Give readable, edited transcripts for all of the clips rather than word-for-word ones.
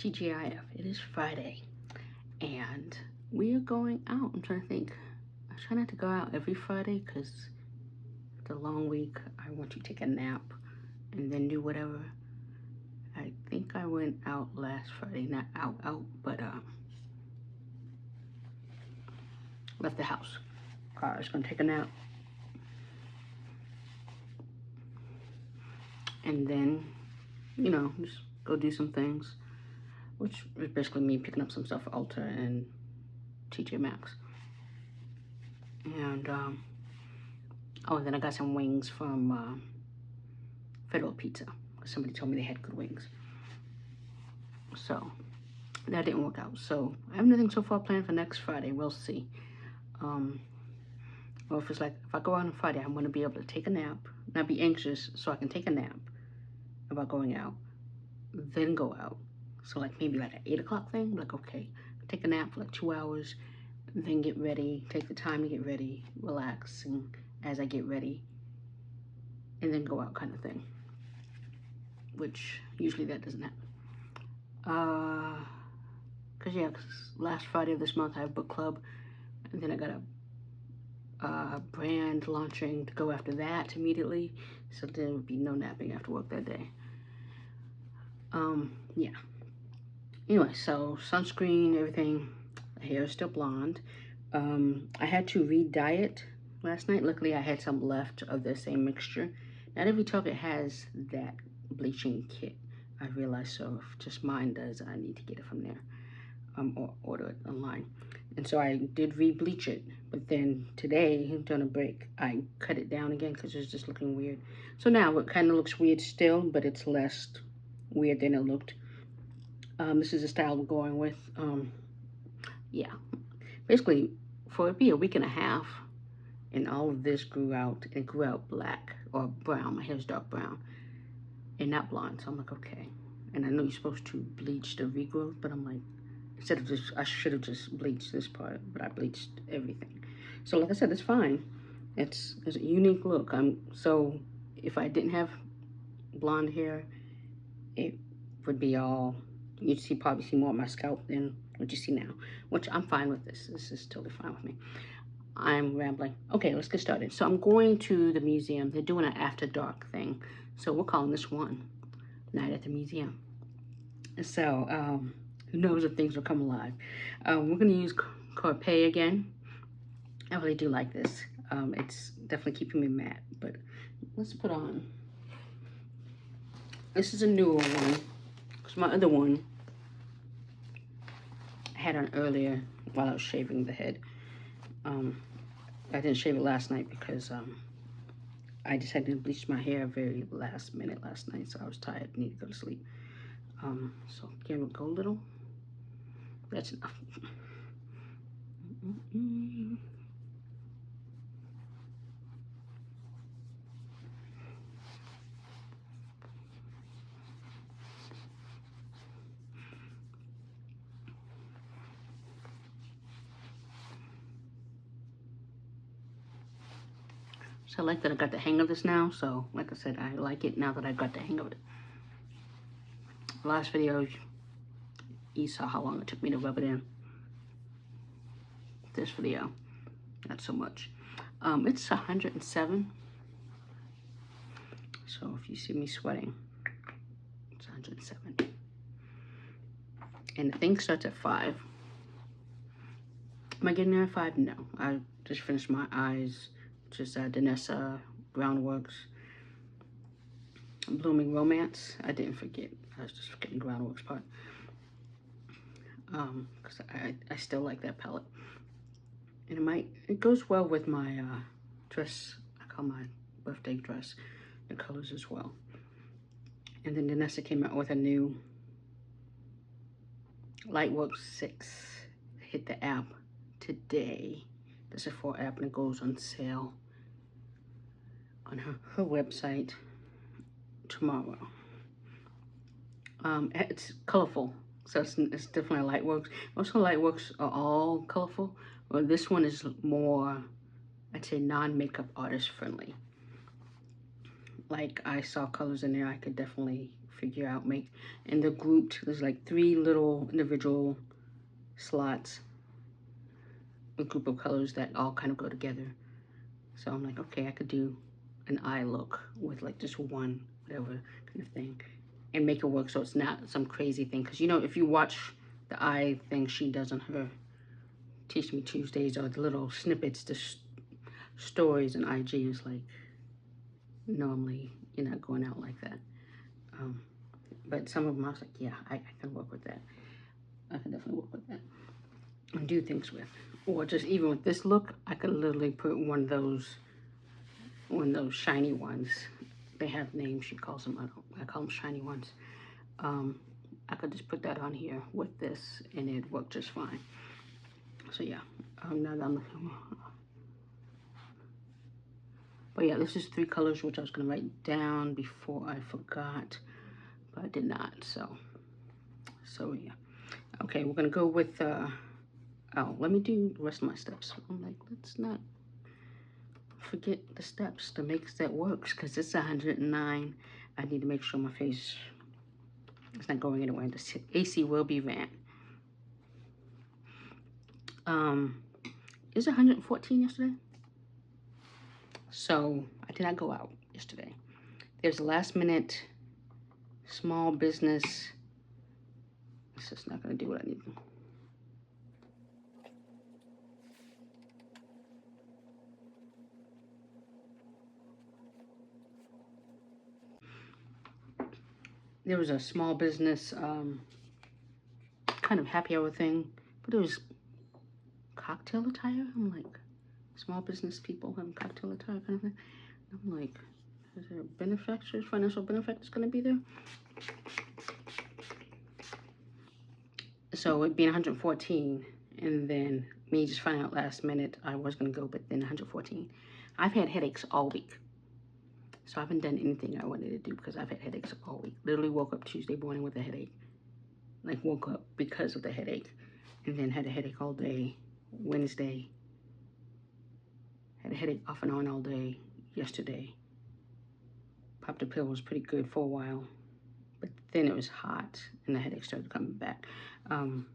TGIF, it is Friday and we are going out. I'm trying to think. I try not to go out every Friday because it's a long week. I want to take a nap and then do whatever. I think I went out last Friday, not out, but left the house. I was gonna take a nap and then, you know, just go do some things, which is basically me picking up some stuff for Ulta and TJ Maxx. And oh, and then I got some wings from Federal Pizza. Somebody told me they had good wings, so that didn't work out. So I have nothing so far planned for next Friday. We'll see. Or if it's like, if I go out on Friday, I'm going to be able to take a nap, not be anxious, so I can take a nap about going out, then go out. So like maybe like an 8 o'clock thing, like okay, take a nap for like 2 hours, then get ready, take the time to get ready, relaxing as I get ready, and then go out kind of thing, which usually that doesn't happen. Cause last Friday of this month I have book club, and then I got a brand launching to go after that immediately, so there would be no napping after work that day. Yeah. Anyway, so sunscreen, everything. The hair is still blonde. I had to re-dye it last night. Luckily, I had some left of the same mixture. Not every Target has that bleaching kit. I realized, so if just mine does, I need to get it from there, or order it online. And so I did re-bleach it, but then today, during a break, I cut it down again because it's just looking weird. So now it kind of looks weird still, but it's less weird than it looked. This is the style we're going with. Yeah, basically for it to be a week and a half, and all of this grew out. It grew out black or brown. My hair's dark brown and not blonde. So I'm like, okay. And I know you're supposed to bleach the regrowth, but I'm like, instead of just, I should have just bleached this part, but I bleached everything. So like I said, it's fine. It's a unique look. So if I didn't have blonde hair, it would be all, you'd probably see more of my scalp than what you see now, which I'm fine with this. This is totally fine with me. I'm rambling. Okay, let's get started. So I'm going to the museum. They're doing an after dark thing. So we're calling this one Night at the Museum. So who knows if things will come alive. We're going to use Carpe again. I really do like this. It's definitely keeping me matte, but let's put on. This is a newer one, because my other one I had on earlier while I was shaving the head. I didn't shave it last night because I decided to bleach my hair very last minute last night, so I was tired, needed to go to sleep. So again, we'll go a little. That's enough. So I like that I got the hang of this now. So like I said, I like it now that I got the hang of it. Last video, you saw how long it took me to rub it in. This video, not so much. It's 107. So if you see me sweating, it's 107. And the thing starts at 5. Am I getting there at 5? No. I just finished my eyes, which is Danessa, Groundworks, Blooming Romance. I didn't forget. I was just forgetting Groundworks part. Because I still like that palette. And it goes well with my dress. I call my birthday dress. The colors as well. And then Danessa came out with a new Lightworks 6. Hit the app today. The Sephora app, and it goes on sale on her website tomorrow. It's colorful, so it's definitely Lightworks. Most of the Lightworks are all colorful, but this one is more, I'd say, non-makeup artist friendly. Like I saw colors in there I could definitely feel figure out, and they're grouped. There's like 3 little individual slots, a group of colors that all kind of go together. So I'm like, okay, I could do an eye look with like just one, whatever kind of thing, and make it work so it's not some crazy thing. Because, you know, if you watch the eye thing she does on her Teach Me Tuesdays, or the little snippets, the stories and IG, is like, normally you're not going out like that. But some of them I was like, yeah, I can work with that. I can definitely work with that and do things with. Or just even with this look, I could literally put one of those shiny ones. They have names, she calls them, I call them shiny ones. I could just put that on here with this and it'd work just fine. So yeah, now that I'm looking. But yeah, this is 3 colors, which I was gonna write down before I forgot, but I did not, so yeah. Okay, we're gonna go with, oh, let me do the rest of my steps. I'm like, let's not forget the steps to make that works, because it's 109. I need to make sure my face is not going anywhere. The AC will be ran. It was 114 yesterday. So I did not go out yesterday. There's a last minute small business. It's just not gonna do what I need. There was a small business kind of happy hour thing, but it was cocktail attire. I'm like, small business people having cocktail attire kind of thing. I'm like, is there benefactors, financial benefactors gonna be there? So it being 114, and then me just finding out last minute I was gonna go, but then 114. I've had headaches all week. So I haven't done anything I wanted to do because I've had headaches all week. Literally woke up Tuesday morning with a headache. Like, woke up because of the headache. And then had a headache all day. Wednesday. Had a headache off and on all day yesterday. Popped a pill, was pretty good for a while. But then it was hot and the headache started coming back. I'm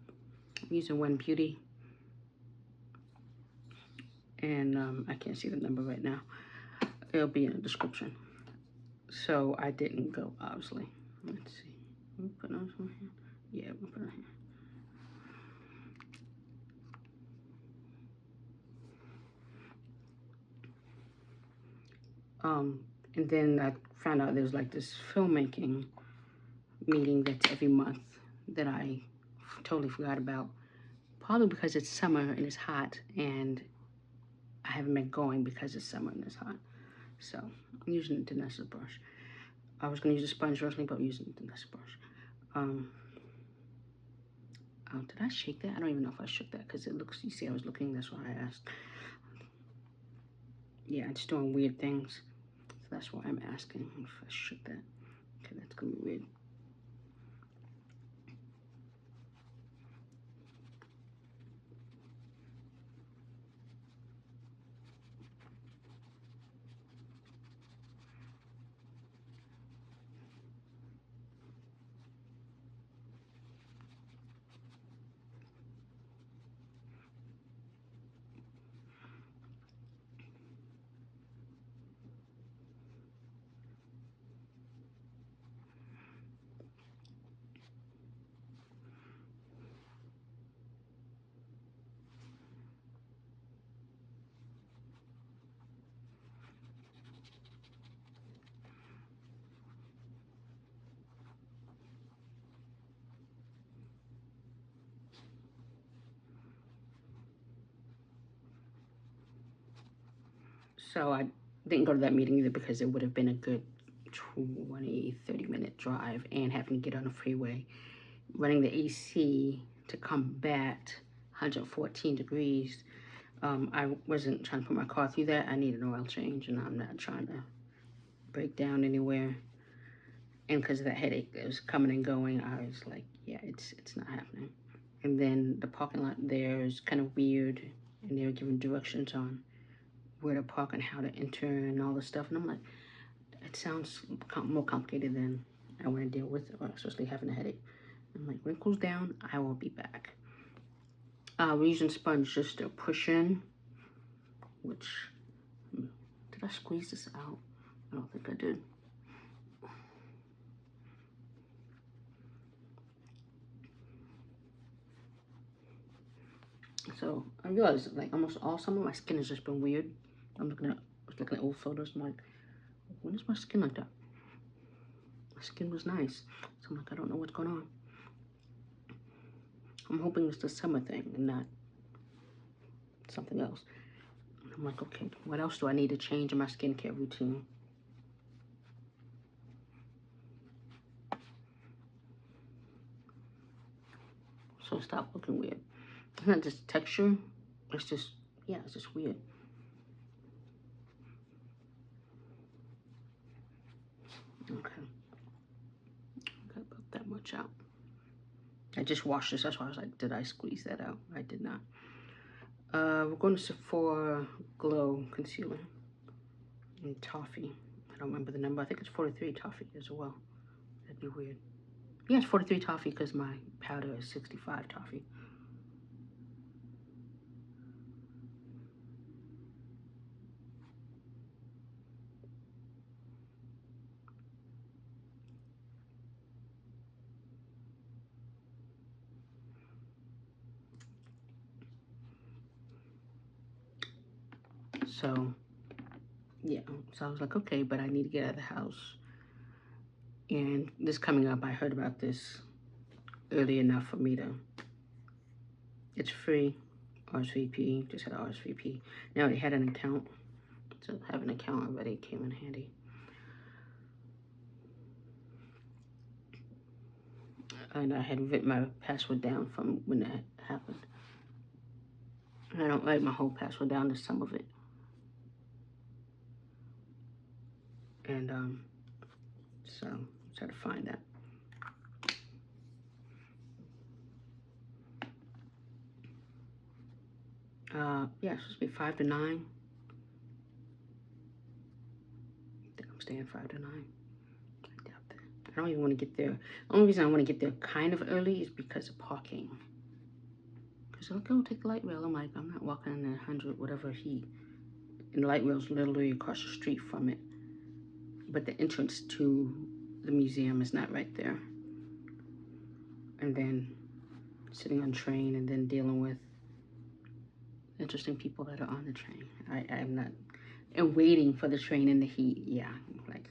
using One Beauty. And I can't see the number right now. It'll be in the description. So I didn't go, obviously. Let's see. We'll put on some here. Yeah, we'll put on here. And then I found out there's like this filmmaking meeting that's every month that I totally forgot about. Probably because it's summer and it's hot, and I haven't been going because it's summer and it's hot. So I'm using the Danessa brush. I was gonna use a sponge originally, but I'm using the Danessa brush. Did I shake that? I don't even know if I shook that because it looks, you see I was looking, that's why I asked. Yeah, it's doing weird things. So that's why I'm asking if I shook that. Okay, that's gonna be weird. So I didn't go to that meeting either because it would have been a good 20-30 minute drive, and having to get on the freeway, running the AC to combat 114 degrees. I wasn't trying to put my car through that. I need an oil change, and I'm not trying to break down anywhere. And because of that headache that was coming and going, I was like, yeah, it's not happening. And then the parking lot there is kind of weird, and they were giving directions on where to park and how to enter and all this stuff. And I'm like, it sounds more complicated than I want to deal with, especially having a headache. I'm like, when it cools down, I will be back. We're using sponge just to push in, which, did I squeeze this out? I don't think I did. So I realized like almost all summer my skin has just been weird. I was looking at old photos. I'm like, when is my skin like that? My skin was nice. So I'm like, I don't know what's going on. I'm hoping it's the summer thing and not something else. I'm like, okay, what else do I need to change in my skincare routine? So stop looking weird. It's not just texture. It's just, yeah, it's just weird. Okay. Got about that much out. I just washed this. That's why I was like, did I squeeze that out? I did not. We're going to Sephora Glow Concealer in Toffee. I don't remember the number. I think it's 43 Toffee as well. That'd be weird. Yeah, it's 43 Toffee because my powder is 65 Toffee. So, yeah. So I was like, okay, but I need to get out of the house. And this coming up, I heard about this early enough for me to, it's free, RSVP, just had RSVP. Now they had an account, so having an account already came in handy. And I had written my password down from when that happened. And I don't write my whole password down, just some of it. And so try to find that. Yeah, it's supposed to be 5 to 9. I think I'm staying 5 to 9. I doubt that. I don't even want to get there. The only reason I want to get there kind of early is because of parking. Because they'll go take the light rail. I'm like, I'm not walking in 100 whatever heat. And the light rail's literally across the street from it. But the entrance to the museum is not right there. And then sitting on train and then dealing with interesting people that are on the train. I'm not, and waiting for the train in the heat. Yeah, like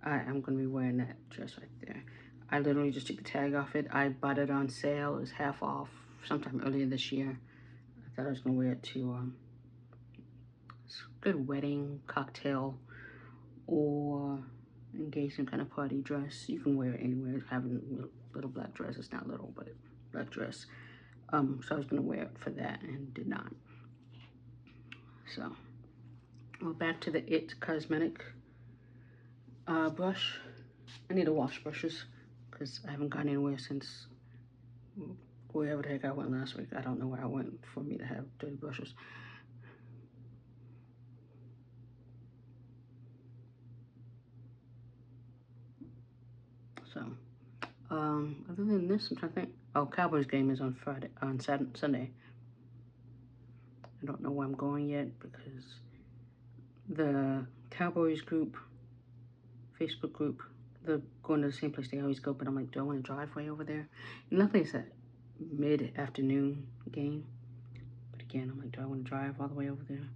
I'm gonna be wearing that dress right there. I literally just took the tag off it. I bought it on sale. It was half off sometime earlier this year. I thought I was gonna wear it to it's a good wedding, cocktail, or engagement kind of party dress. You can wear it anywhere. Having a little black dress. It's not little, but black dress. So I was gonna wear it for that and did not. So we're back to the It Cosmetic brush. I need to wash brushes because I haven't gone anywhere since wherever the heck I went last week. I don't know where I went for me to have dirty brushes. So, other than this, I'm trying to think. Oh, Cowboys game is on Sunday. I don't know where I'm going yet because the Cowboys group, Facebook group, they're going to the same place they always go, but I'm like, do I want to drive way over there? And luckily it's a mid-afternoon game. But again, I'm like, do I want to drive all the way over there?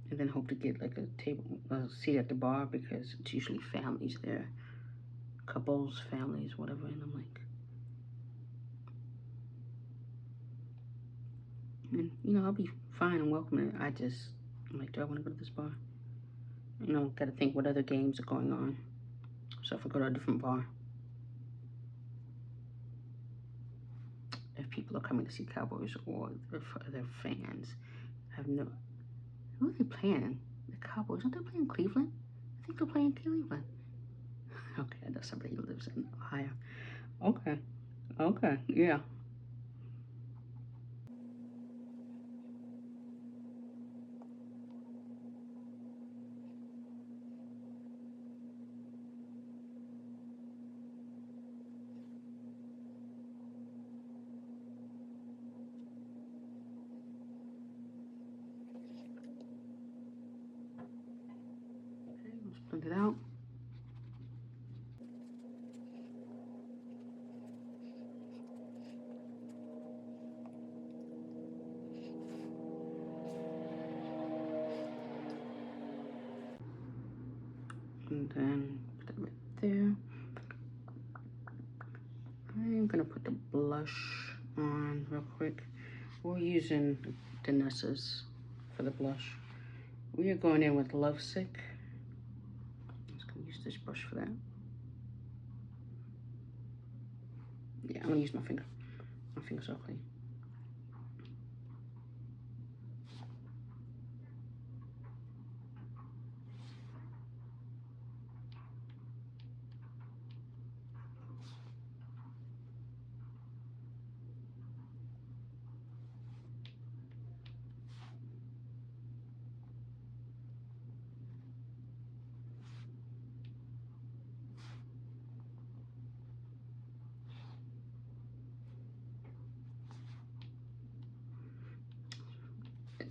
And then hope to get like a seat at the bar because it's usually families there. Couples, families, whatever. And I'm like, and you know, I'll be fine and welcome. I'm like, do I want to go to this bar? You know, got to think what other games are going on. So if I go to a different bar, if people are coming to see Cowboys or if they're fans, I have no. Who are they playing? The Cowboys? Aren't they playing Cleveland? I think they're playing Cleveland. Okay, I know somebody who lives in Ohio. Okay. Okay. Yeah. blend it out. And then put that right there. I'm gonna put the blush on real quick. We're using Danessa's for the blush. We are going in with Lovesick. I'm just gonna use this brush for that. Yeah, I'm gonna use my finger. My finger's so clean.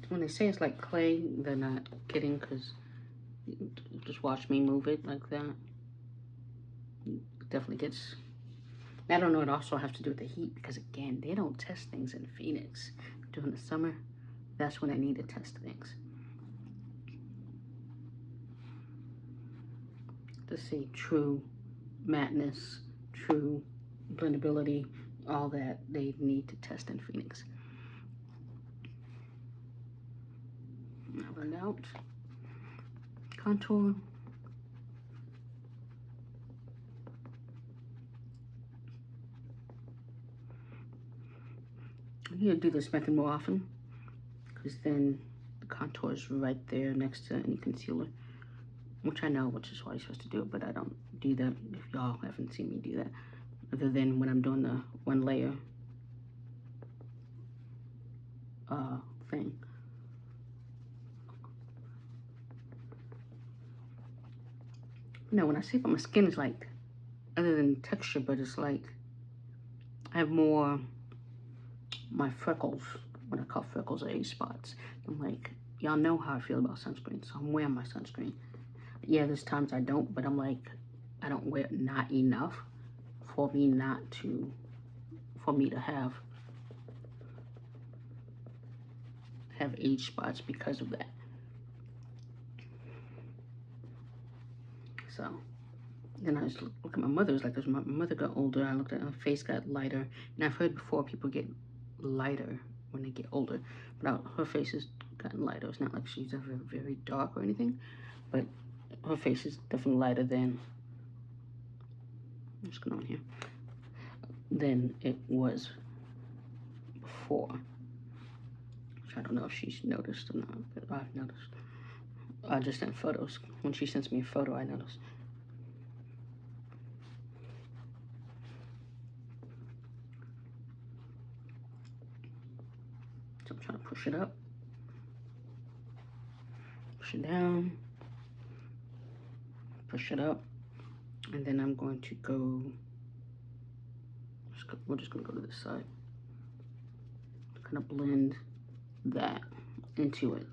When they say it's like clay, they're not kidding, because just watch me move it like that. It definitely gets... I don't know, it also has to do with the heat, because again, they don't test things in Phoenix during the summer. That's when I need to test things to see true matteness, true blendability, all that they need to test in Phoenix. Now blend out, contour. I need to do this method more often, because then the contour is right there next to any concealer, which I know, which is why you're supposed to do it, but I don't do that if y'all haven't seen me do that, other than when I'm doing the one layer thing. No, when I say my skin is like, other than texture, but it's like I have more, my freckles, what I call freckles, or age spots. I'm like, y'all know how I feel about sunscreen, so I'm wearing my sunscreen. Yeah, there's times I don't, but I'm like, I don't wear it not enough for me not to, for me to have age spots because of that. So then I just look at my mother's, like, as my mother got older, I looked at her face got lighter, and I've heard before people get lighter when they get older, but her face has gotten lighter. It's not like she's ever very dark or anything, but her face is definitely lighter than, what's going on here, than it was before. Which I don't know if she's noticed or not, but I've noticed. Just in photos. When she sends me a photo, I notice. So I'm trying to push it up, push it down, push it up, and then I'm going to go, we're just going to go to this side, kind of blend that into it.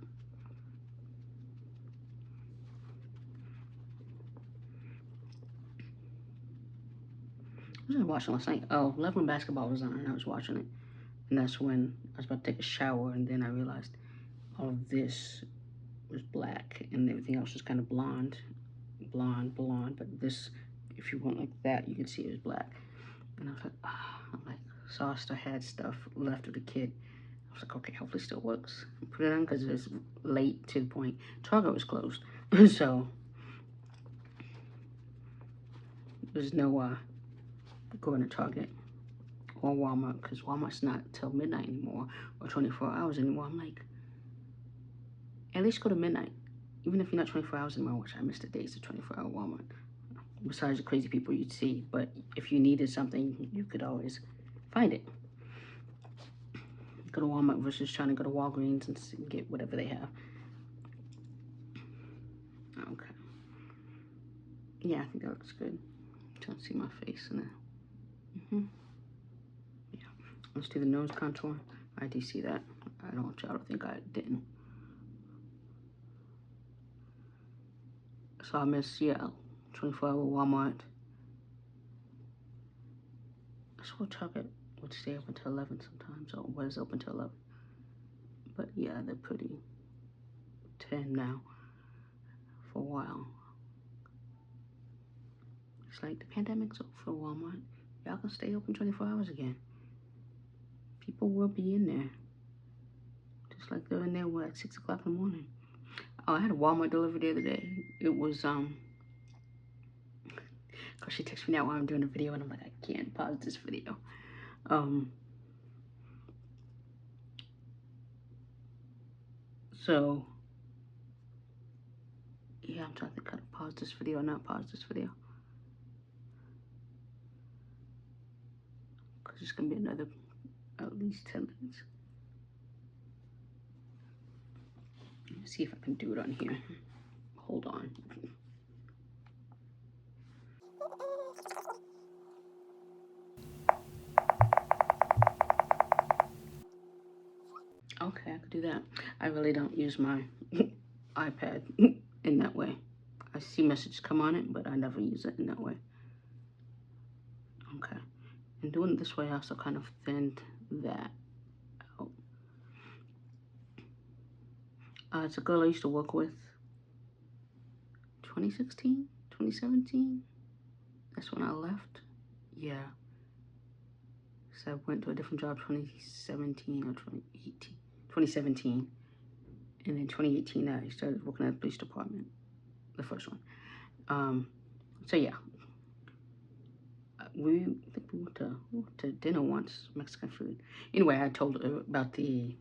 What was I watching last night? Oh, Love When Basketball was on, and I was watching it. And that's when I was about to take a shower, and then I realized all of this was black, and everything else was kind of blonde. But this, if you went like that, you can see it was black. And I was like, ah, I'm like, saw I still had stuff left of the kit. I was like, okay, hopefully it still works. I put it on because it was late to the point. Target was closed. So there's no going to Target or Walmart, because Walmart's not till midnight anymore, or 24 hours anymore. I'm like, at least go to midnight. Even if you're not 24 hours anymore, which I miss the days of 24-hour Walmart. Besides the crazy people you'd see, but if you needed something, you could always find it. Go to Walmart versus trying to go to Walgreens and get whatever they have. Okay. Yeah, I think that looks good. I'm trying to see my face in there. Yeah. Let's do the nose contour. I do see that. I don't want y'all to think I didn't. So I miss, yeah, 24-hour Walmart. I swear Target would stay up until 11 sometimes, or was open till 11. But yeah, they're pretty 10 now for a while. It's like the pandemic's over for Walmart. Y'all can stay open 24 hours again. People will be in there. Just like they're in there, what, at 6 o'clock in the morning. Oh, I had a Walmart delivery the other day. It was, cause she texts me now while I'm doing a video, and I'm like, I can't pause this video. So, yeah, I'm trying to think how to pause this video or not pause this video. Cause it's gonna be another, at least 10 minutes. Let's see if I can do it on here. Hold on. Okay, I could do that. I really don't use my iPad in that way. I see messages come on it, but I never use it in that way. Okay. And doing it this way, I also kind of thinned that out. It's a girl I used to work with. 2016? 2017? That's when I left. Yeah. So I went to a different job 2017 or 2018. 2017. And then 2018, I started working at the police department. The first one. So yeah. I think we went to dinner once, Mexican food. Anyway, I told her about the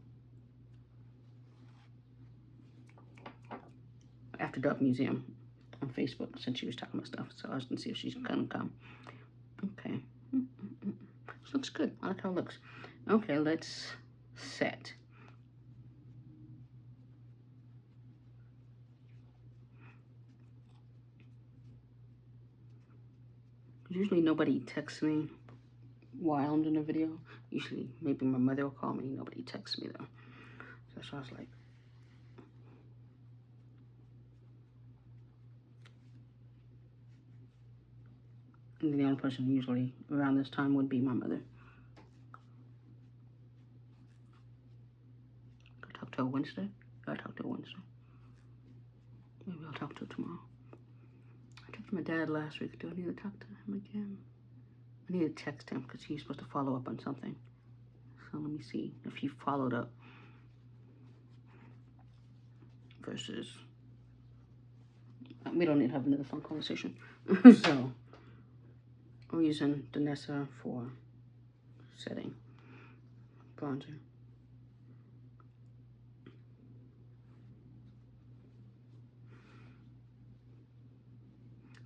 After Dark Museum on Facebook since she was talking about stuff. So I was gonna see if she's gonna come. Okay. This looks good. I like how it looks. Okay, let's set. Usually nobody texts me while I'm doing a video. Usually maybe my mother will call me. Nobody texts me though. So I was like, and the only person usually around this time would be my mother. Could talk to her Wednesday. I talk to her Wednesday. Maybe I'll talk to her tomorrow. I talked to my dad last week. Do I need to talk to him again? I need to text him because he's supposed to follow up on something. So let me see if he followed up. Versus, we don't need to have another phone conversation. So, I'm using Danessa for setting bronzer.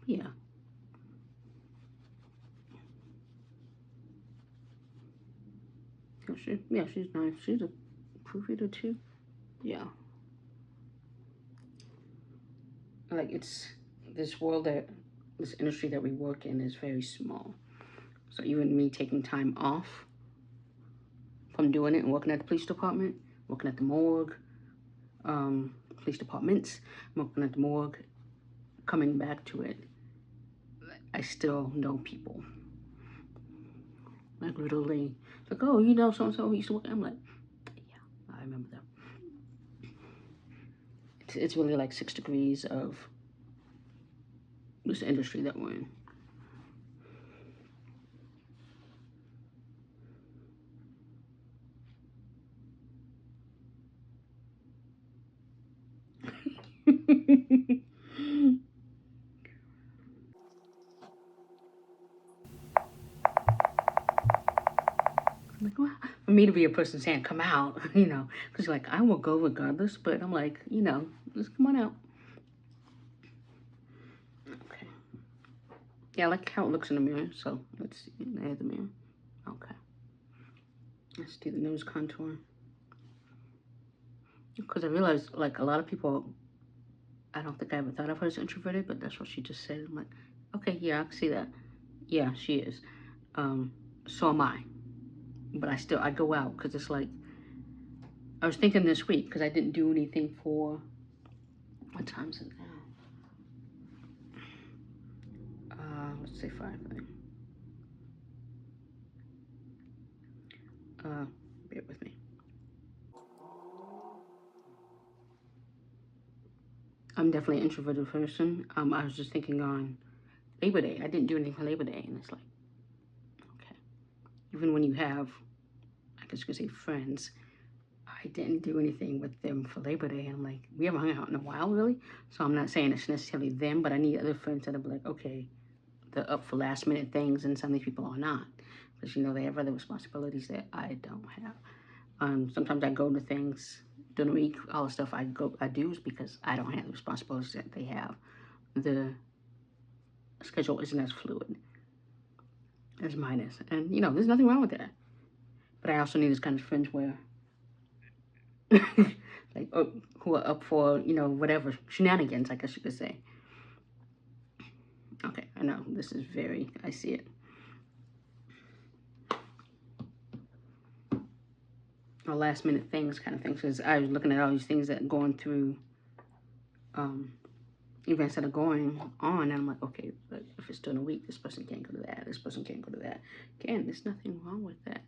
Yeah. Yeah, she's nice. She's a proofreader too. Yeah. Like, it's this world this industry that we work in is very small. So even me taking time off from doing it and working at the police department, working at the morgue, police departments, working at the morgue, coming back to it, I still know people. Like literally, like, oh, you know so-and-so who used to work. I'm like, yeah, I remember them. It's really like 6 degrees of this industry that we're in. Like, well, for me to be a person saying come out, you know, because like I will go regardless, but I'm like, you know, just come on out. Okay. Yeah, I like how it looks in the mirror, so let's see. There's the mirror. Okay. Let's do the nose contour. Because I realized, like, a lot of people, I don't think I ever thought of her as introverted, but that's what she just said. I'm like, okay, yeah, I can see that. Yeah, she is. So am I. But I go out because it's like, I was thinking this week because I didn't do anything for, what time is it now? say 5. Bear with me. I'm definitely an introverted person. I was just thinking on Labor Day. I didn't do anything for Labor Day, and it's like, okay. Even when you have, I guess you could say friends, I didn't do anything with them for Labor Day, and I'm like, we haven't hung out in a while, really? So I'm not saying it's necessarily them, but I need other friends that'll be like, okay, they're up for last minute things, and some of these people are not. Because, you know, they have other responsibilities that I don't have. Sometimes I go to things during the week. All the stuff I do is because I don't have the responsibilities that they have. The schedule isn't as fluid as mine is. And, you know, there's nothing wrong with that. But I also need this kind of friends where, like, who are up for, you know, whatever, shenanigans, I guess you could say. Okay, I know, this is very, I see it. Or last minute things kind of things, because I was looking at all these things that are going through events that are going on, and I'm like, okay, but if it's during a week, this person can't go to that, this person can't go to that. Again, there's nothing wrong with that.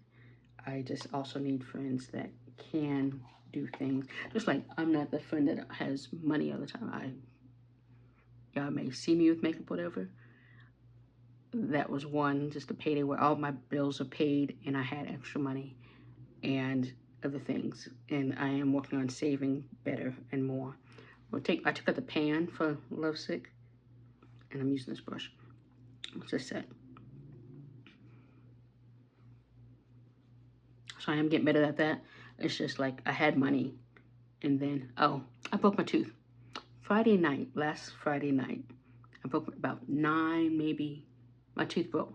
I just also need friends that can do things. Just like I'm not the friend that has money all the time. Y'all may see me with makeup, whatever. That was one, just a payday where all my bills are paid and I had extra money and other things. And I am working on saving better and more. I took out the pan for Lovesick, and I'm using this brush. What's this set? So I am getting better at that. It's just like I had money, and then, oh, I broke my tooth. Last Friday night, I broke about 9, maybe. My tooth broke.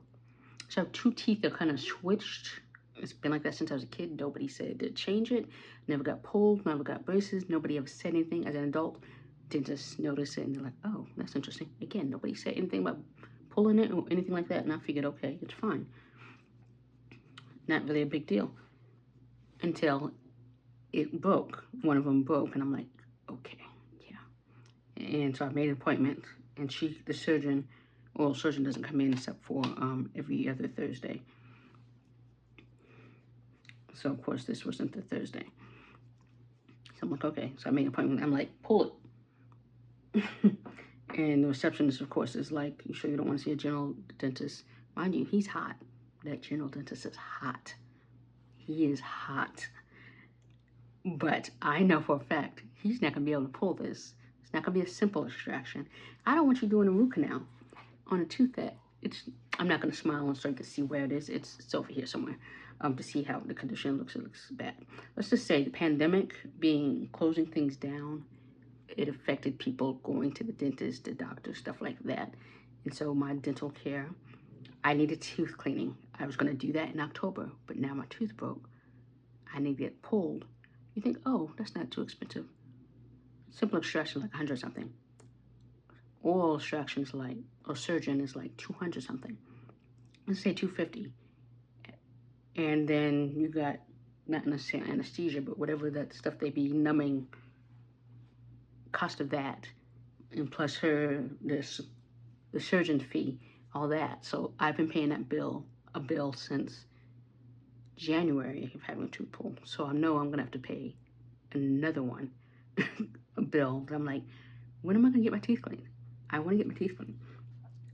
So I have 2 teeth that kind of switched. It's been like that since I was a kid. Nobody said to change it. Never got pulled, never got braces. Nobody ever said anything as an adult. Didn't just notice it, and they're like, oh, that's interesting. Again, nobody said anything about pulling it or anything like that, and I figured, okay, it's fine. Not really a big deal. Until it broke. One of them broke, and I'm like, okay, yeah. And so I made an appointment, and the surgeon doesn't come in except for every other Thursday. So, of course, this wasn't the Thursday. So I'm like, okay. So I made an appointment. I'm like, pull it. And the receptionist, of course, is like, you sure you don't want to see a general dentist? Mind you, he's hot. That general dentist is hot. He is hot. But I know for a fact, he's not going to be able to pull this. It's not going to be a simple extraction. I don't want you doing a root canal on a tooth that I'm not going to smile so you can see where it is. It's over here somewhere. To see how the condition looks, it looks bad. Let's just say the pandemic closing things down, it affected people going to the dentist, the doctor, stuff like that. And so my dental care, I needed tooth cleaning. I was going to do that in October, but now my tooth broke. I need to get pulled. You think, oh, that's not too expensive. Simple extraction like 100 something. Oral extraction is like, or surgeon is like 200 something. Let's say 250. And then you got, not necessarily anesthesia, but whatever that stuff they be numbing, cost of that, and plus the surgeon fee, all that. So I've been paying a bill since January of having a tooth pulled. So I know I'm gonna have to pay another one, a bill. I'm like, when am I gonna get my teeth cleaned? I want to get my teeth cleaned.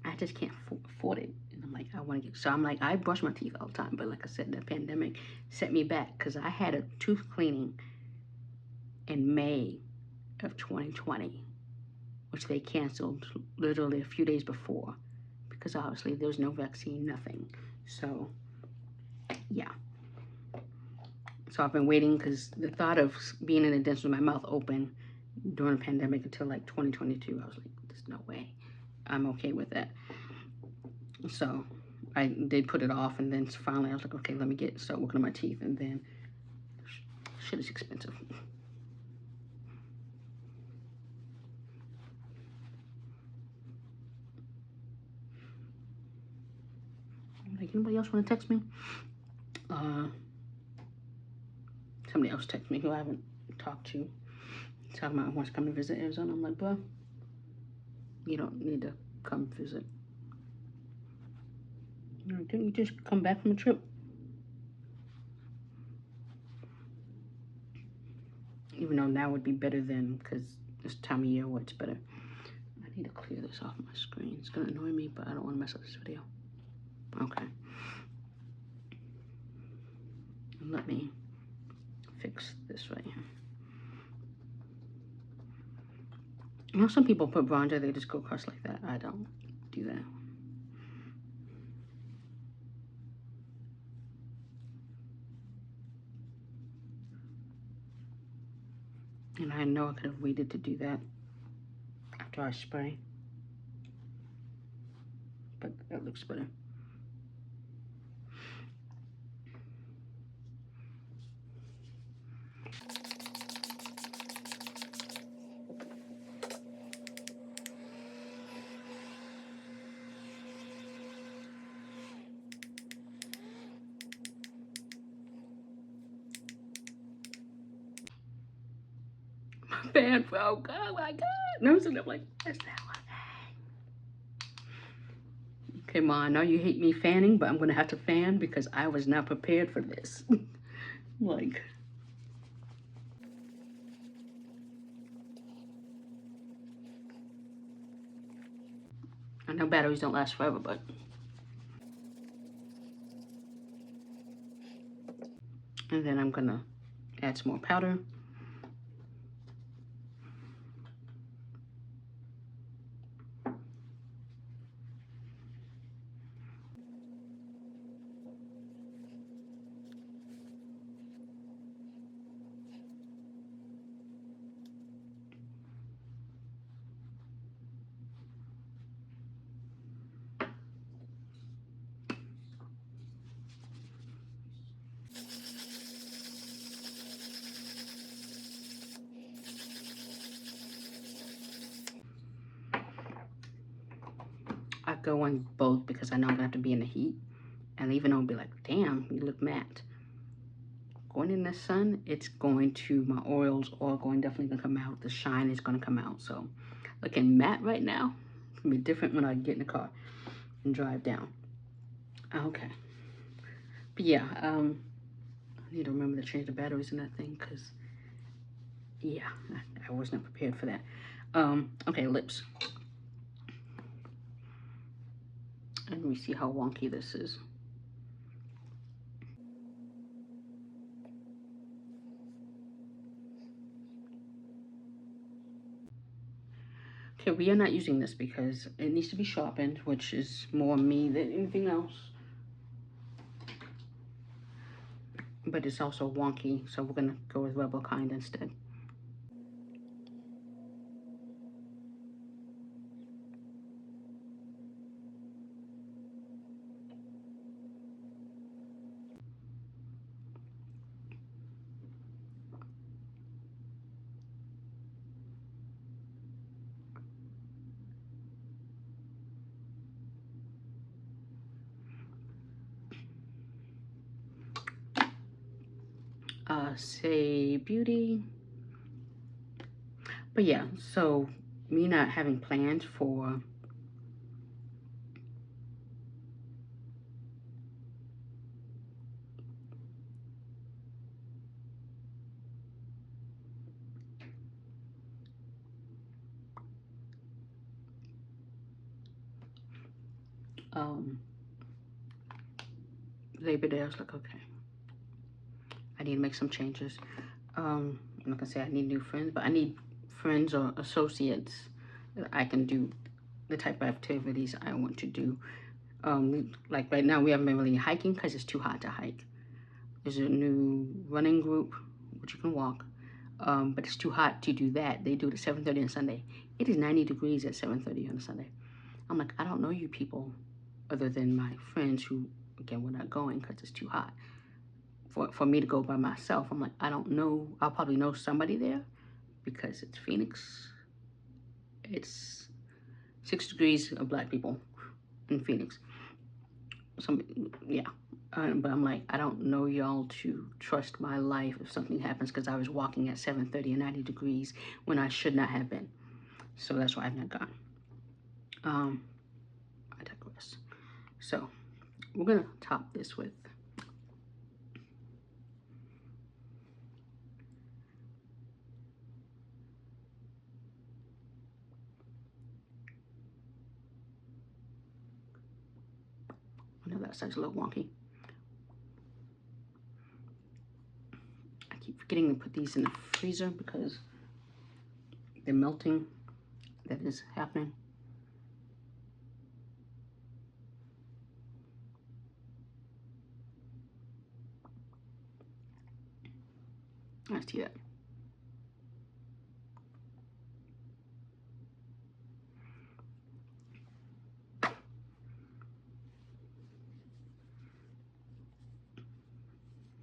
I just can't afford it. And I'm like, I brush my teeth all the time, but like I said, the pandemic set me back because I had a tooth cleaning in May of 2020, which they canceled literally a few days before because obviously there was no vaccine, nothing. So, yeah. So I've been waiting because the thought of being in a dentist with my mouth open during the pandemic until like 2022, I was like, there's no way. I'm okay with that. So I did put it off, and then finally I was like, okay, let me start working on my teeth, and then shit is expensive. Like, anybody else want to text me? Somebody else texted me who I haven't talked to, talking about wants to come to visit Arizona. I'm like, well, you don't need to come visit. Didn't you just come back from a trip? Even though now would be better than, because this time of year, what's better? I need to clear this off my screen. It's gonna annoy me, but I don't want to mess up this video. Okay. Let me fix this right here. You know, some people put bronzer, they just go across like that. I don't do that. And I know I could have waited to do that after I spray, but that looks better. My fan broke. Oh my God. No, so I'm like, that's that one. Okay, Ma, I know you hate me fanning, but I'm gonna have to fan because I was not prepared for this. Like, I know batteries don't last forever, but. And then I'm gonna add some more powder. I go on both because I know I'm gonna have to be in the heat. And even though I'll be like, damn, you look matte. Going in the sun, it's going to, my oils are going definitely gonna come out. The shine is gonna come out. So looking matte right now, it's gonna be different when I get in the car and drive down. Okay. But yeah, I need to remember to change the batteries in that thing because, yeah, I was not prepared for that. Okay, lips. And we see how wonky this is. Okay, we are not using this because it needs to be sharpened, which is more me than anything else. But it's also wonky, so we're gonna go with Rebel Kind instead. Say Beauty. But yeah, so me not having plans for Labor Day, I was like, okay, I need to make some changes. I'm not gonna say I need new friends, but I need friends or associates that I can do the type of activities I want to do. Like right now we haven't been really hiking because it's too hot to hike. There's a new running group which you can walk, but it's too hot to do that. They do it at 7:30 on Sunday. It is 90 degrees at 7:30 on Sunday. I'm like, I don't know you people other than my friends who, again, we're not going because it's too hot. For me to go by myself, I'm like, I don't know. I'll probably know somebody there because it's Phoenix. It's 6 degrees of black people in Phoenix. Yeah. But I'm like, I don't know y'all to trust my life if something happens because I was walking at 7:30 and 90 degrees when I should not have been. So that's why I've not gone. I digress. So we're gonna top this with I know that side's a little wonky. I keep forgetting to put these in the freezer because the melting that is happening. I see that.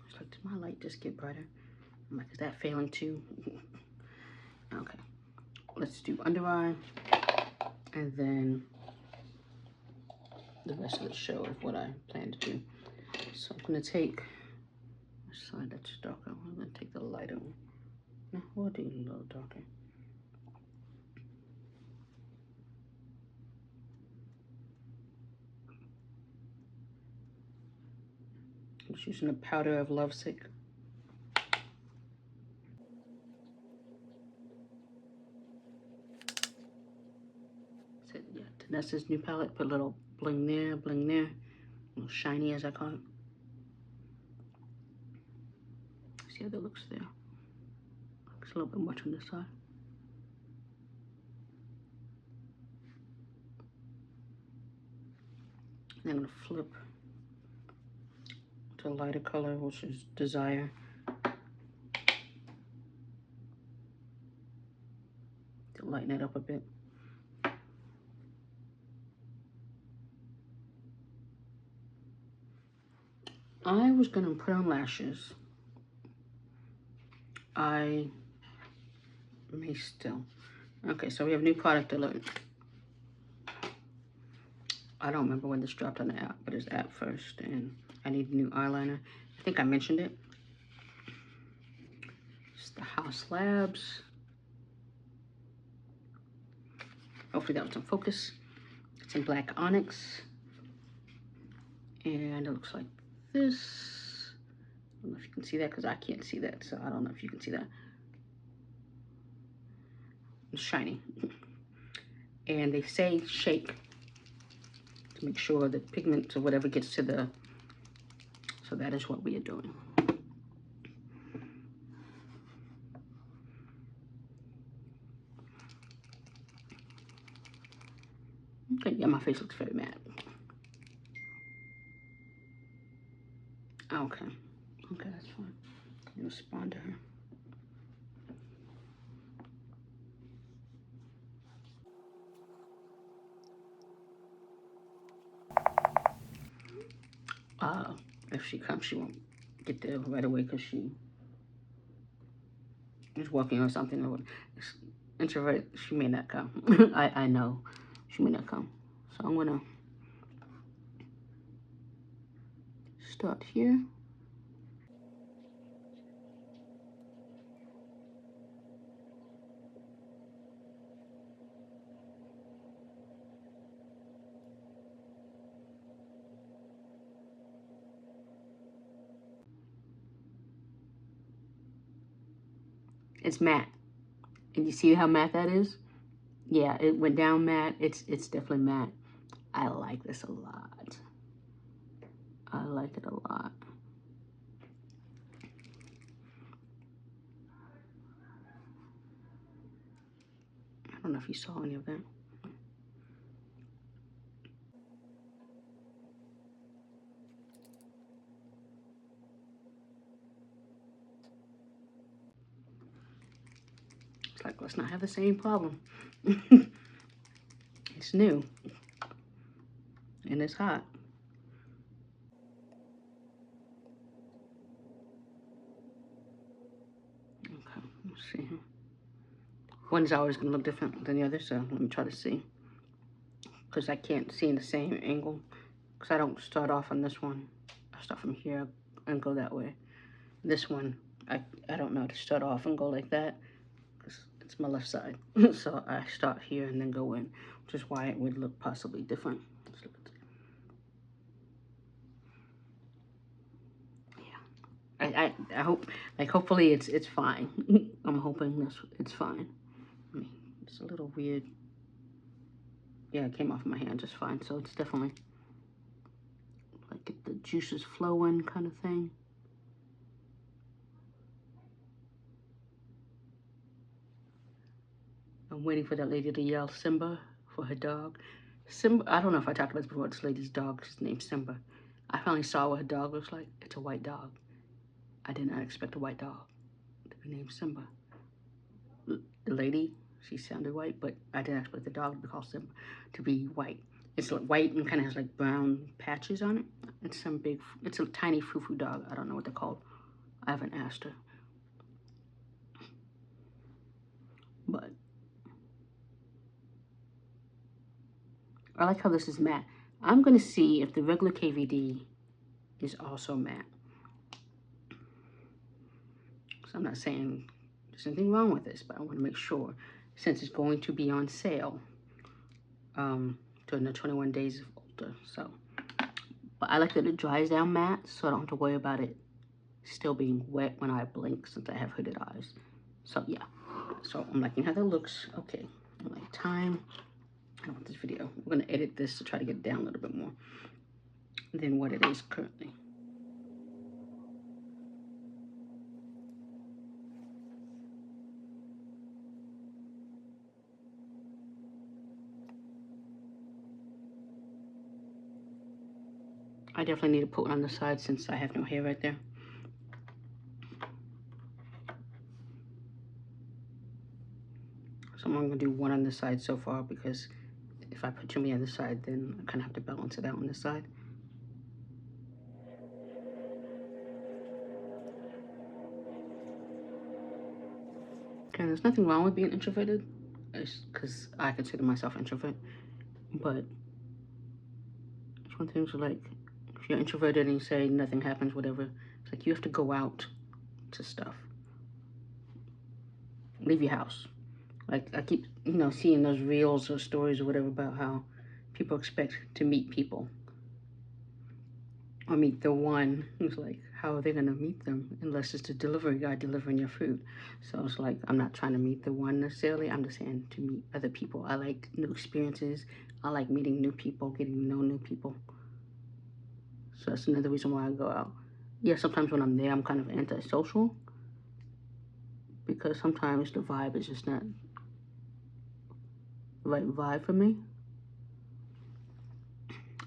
It's like, did my light just get brighter? I'm like, is that failing too? Okay, let's do under eye, and then the rest of the show of what I plan to do. So I'm gonna take which side that's darker. I'm gonna take the lighter one. No, we'll do a little darker. I'm just using a powder of Lovesick. So yeah, Danessa's new palette. Put a little bling there, a little shiny as I call it. See how that looks there. Looks a little bit much on this side. And I'm gonna flip to a lighter color, which is Desire. To lighten it up a bit. I was gonna put on lashes. I may still. Okay, so we have new product alert. I don't remember when this dropped on the app, but it's app first, and I need a new eyeliner. I think I mentioned it. It's the House Labs. Hopefully that was in focus. It's in black onyx. And it looks like this. I don't know if you can see that because I can't see that, so I don't know if you can see that. It's shiny. And they say shake to make sure the pigment or whatever gets to the, so that is what we are doing. Okay, yeah, my face looks very matte. Okay, okay, that's fine. You respond to her. If she comes, she won't get there right away because she is working on something. Or introvert, she may not come. I know she may not come. So I'm gonna start here. It's matte. And you see how matte that is? Yeah, it went down matte. It's definitely matte. I like this a lot. I like it a lot. I don't know if you saw any of that. It's like, let's not have the same problem. It's new. And it's hot. Okay, let's see. One's always gonna look different than the other, so let me try to see. Because I can't see in the same angle. Because I don't start off on this one. I start from here and go that way. This one, I don't know how to start off and go like that. Because it's my left side. So I start here and then go in. Which is why it would look possibly different. Let's look at I hope, like, hopefully it's fine. I'm hoping it's fine. I mean, it's a little weird. Yeah, it came off my hand just fine. So it's definitely like get the juices flowing kind of thing. I'm waiting for that lady to yell Simba for her dog. Simba, I don't know if I talked about this before. This lady's dog is named Simba. I finally saw what her dog looks like. It's a white dog. I did not expect a white dog to be named Simba. The lady, she sounded white, but I didn't expect the dog to be called Simba to be white. It's like white and kind of has like brown patches on it. It's a tiny foo-foo dog. I don't know what they're called. I haven't asked her. But I like how this is matte. I'm going to see if the regular KVD is also matte. So I'm not saying there's anything wrong with this, but I want to make sure, since it's going to be on sale during the 21 days of older. So, but I like that it dries down matte, so I don't have to worry about it still being wet when I blink, since I have hooded eyes. So yeah, so I'm liking how that looks. Okay, I'm like time. I don't want this video. We're gonna edit this to try to get it down a little bit more than what it is currently. I definitely need to put one on the side since I have no hair right there. So I'm only gonna do one on this side so far, because if I put too many on this side, then I kind of have to balance it out on this side. Okay, there's nothing wrong with being introverted, because I consider myself introvert, but it's one thing to, like, if you're introverted and you say nothing happens, whatever, it's like you have to go out to stuff. Leave your house. Like, I keep, you know, seeing those reels or stories or whatever about how people expect to meet people. Or meet the one who's like, how are they going to meet them unless it's the delivery guy delivering your food? So it's like, I'm not trying to meet the one necessarily. I'm just saying to meet other people. I like new experiences. I like meeting new people, getting to know new people. So that's another reason why I go out. Yeah, sometimes when I'm there, I'm kind of antisocial, because sometimes the vibe is just not the right vibe for me.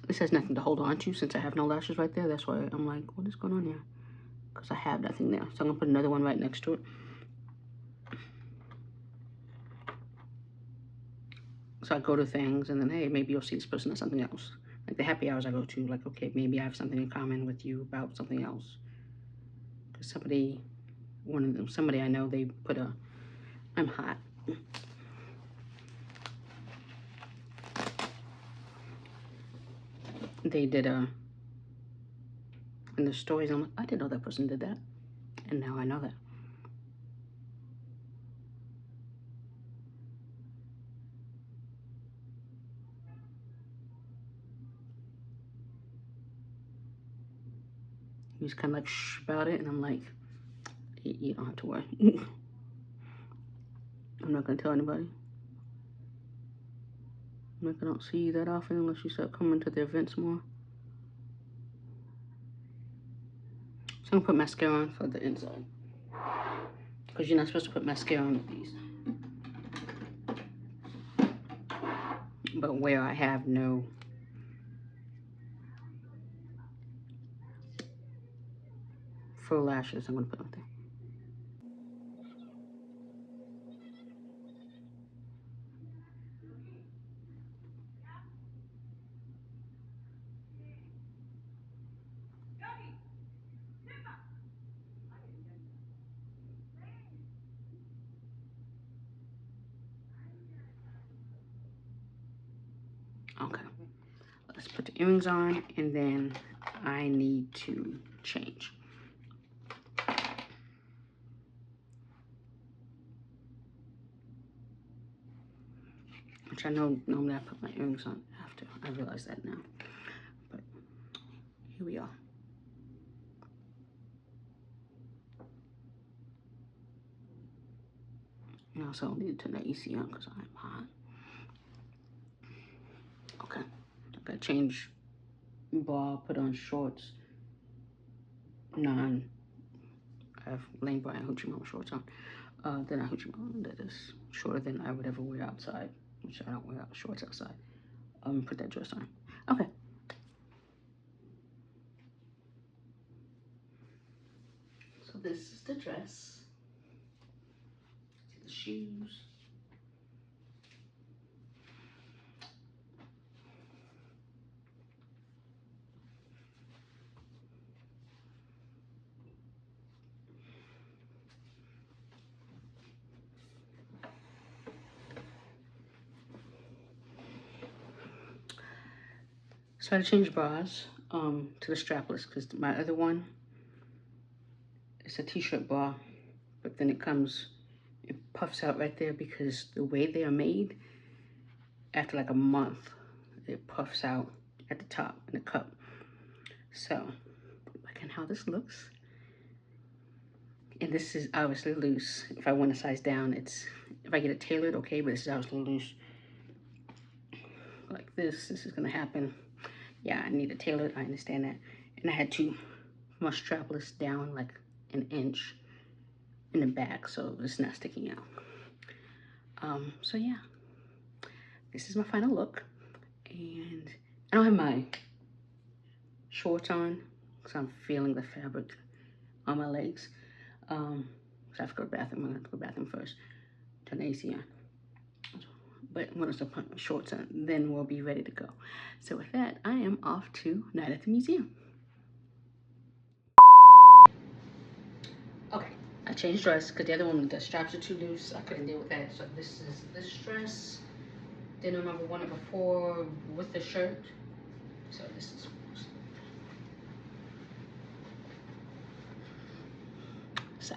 This has nothing to hold on to since I have no lashes right there. That's why I'm like, what is going on here? Because I have nothing there. So I'm going to put another one right next to it. So I go to things and then, hey, maybe you'll see this person as something else. Like the happy hours I go to, like, okay, maybe I have something in common with you about something else. Because somebody I know, they put I'm hot. They did in the stories, I'm like, I didn't know that person did that. And now I know that. He was kind of like shh about it, and I'm like, you don't have to worry. I'm not gonna tell anybody. Like, I don't see you that often unless you start coming to the events more. So I'm gonna put mascara on for the inside, because you're not supposed to put mascara on with these. But where I have no full lashes, I'm gonna put on there. Okay, let's put the earrings on, and then I need to change. Which I know normally I put my earrings on after. I realize that now. But here we are. I also need to turn the AC on because I'm hot. Okay, I gotta change bra, put on shorts. I have Lane Bryant Hoochie Mama shorts on. They're not Hoochie Mama, that is shorter than I would ever wear outside, which I don't wear shorts outside. Put that dress on. Okay. So this is the dress. The shoes. So I had to change bras to the strapless because my other one, it's a t-shirt bra, but then it puffs out right there because the way they are made, after like a month, it puffs out at the top in the cup. So, look at how this looks. And this is obviously loose. If I want a size down, if I get it tailored, okay, but this is obviously loose. Like this is gonna happen. Yeah, I need it tailored, I understand that. And I had to my strapless down like an inch in the back so it's not sticking out. So yeah, this is my final look. And I don't have my shorts on because I'm feeling the fabric on my legs. So I have to go to the bathroom. I'm gonna have to go to the bathroom first, turn the AC on. But when I put my shorts on, then we'll be ready to go. So with that, I am off to Night at the Museum. Okay, I changed dress because the other one, the straps are too loose. I couldn't deal with that. So this is this dress. Didn't remember one it before with the shirt. So this is. So